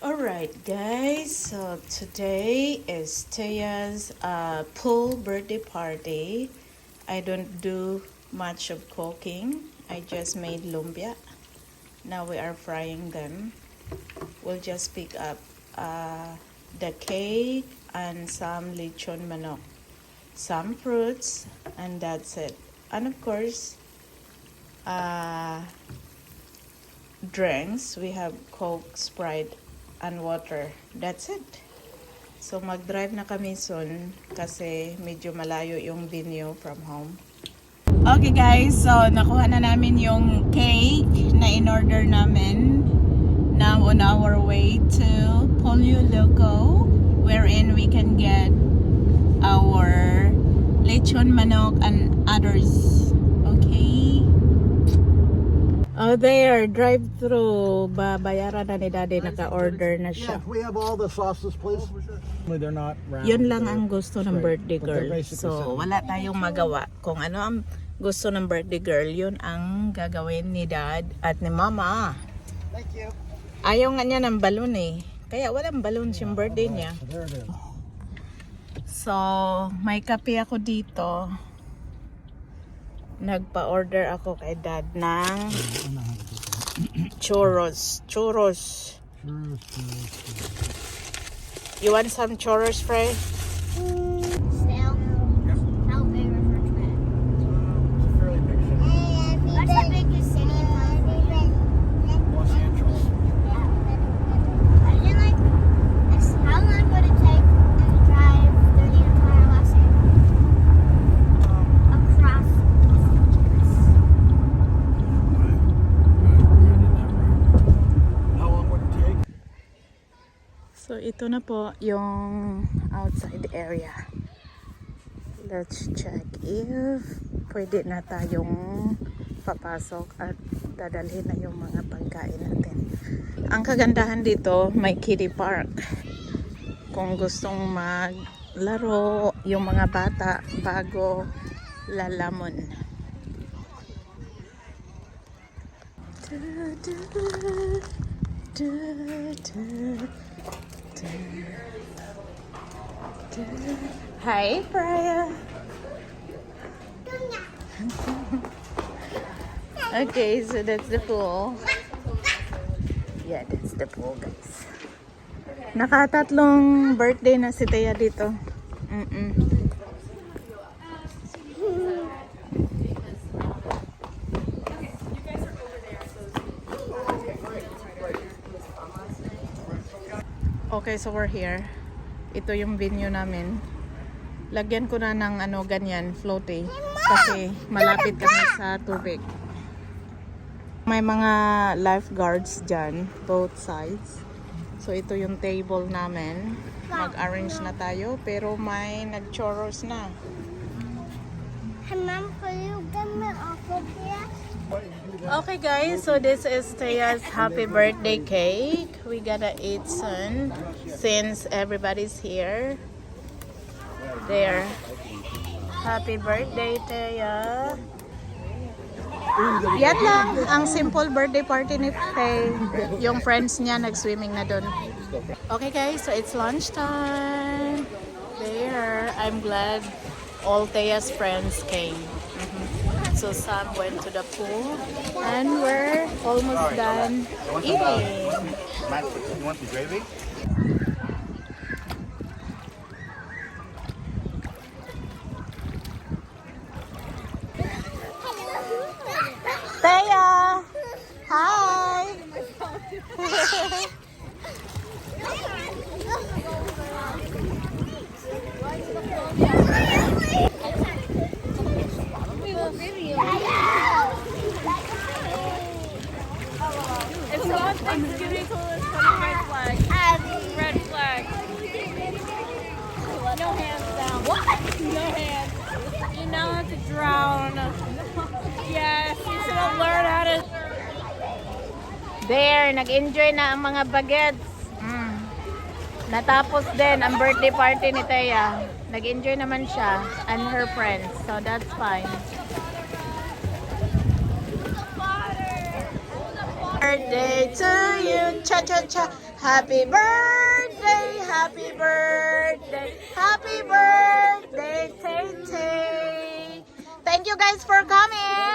Alright guys, so today is Teya's pool birthday party. I don't do much of cooking. I just made lumpia. Now we are frying them. We'll just pick up the cake and some lechon manok, some fruits, and that's it. And of course, drinks. We have Coke, Sprite, and water. That's it. So mag-drive na kami soon kasi medyo malayo yung venue from home. Okay guys, so nakuha na namin yung cake na in-order namin. Now on our way to Pollo Loco, wherein we can get our lechon manok and others. Okay? Oh, there, drive-through. Babayaran na ni Daddy, naka-order na siya. Yeah, we have all the sauces, please. They're not round. Yun lang ang gusto ng birthday But they're girl. basically So, wala tayong magawa. Kung ano ang gusto ng birthday girl, yun ang gagawin ni Dad at ni Mama. Thank you. Ayaw nga niya ng balon eh. Kaya walang balon siyang birthday niya. So there it is. So, may kape ako dito. Nagpa-order ako kay Dad ng churros. Churros. You want some churros, Frey? Snail. How big refreshment? It's a fairly big ship. What's the biggest city in California? Los Angeles. I didn't like. How long would it take to drive through the entire Los Angeles? Across. How long would it take? So, ito na po yung outside area. Let's check if pwede na tayong papasok at dadalhin na yung mga pagkain natin. Ang kagandahan dito, may kiddie park. Kung gustong maglaro yung mga bata bago lalamon. Hi, Freya. Okay, so that's the pool. Yeah, that's the pool, guys. Nakatatlong birthday na si Teya dito. Okay, so we're here. Ito yung venue namin. Lagyan ko na ng ano ganyan, floaty. Kasi malapit kami sa tubig. May mga lifeguards dyan, both sides. So ito yung table namin. Mag-arrange na tayo, pero may nag-churros na. Hey, Mom, can you get me off of here? Okay guys, so this is Teya's happy birthday cake. We gotta eat soon since everybody's here. There. Happy birthday, Teya. Yan lang ang simple birthday party ni Faye. Yung friends niya nag-swimming na doon. Okay guys, so it's lunchtime. There. I'm glad all Teya's friends came. So Sam went to the pool and we're almost done eating. Matt, you want the gravy? Teya! Hi! If someone thinks Skippy Pool is funny, red flag. Red flag. No hands down. What? No hands. You know how to drown. Yes, you should have learned how to. There, nag-enjoy na ang mga bagets. Natapos din ang birthday party ni Teya. Nag-enjoy naman siya and her friends. So that's fine. Birthday to you, cha cha cha. Happy birthday, happy birthday, happy birthday, Tay Tay. Thank you guys for coming.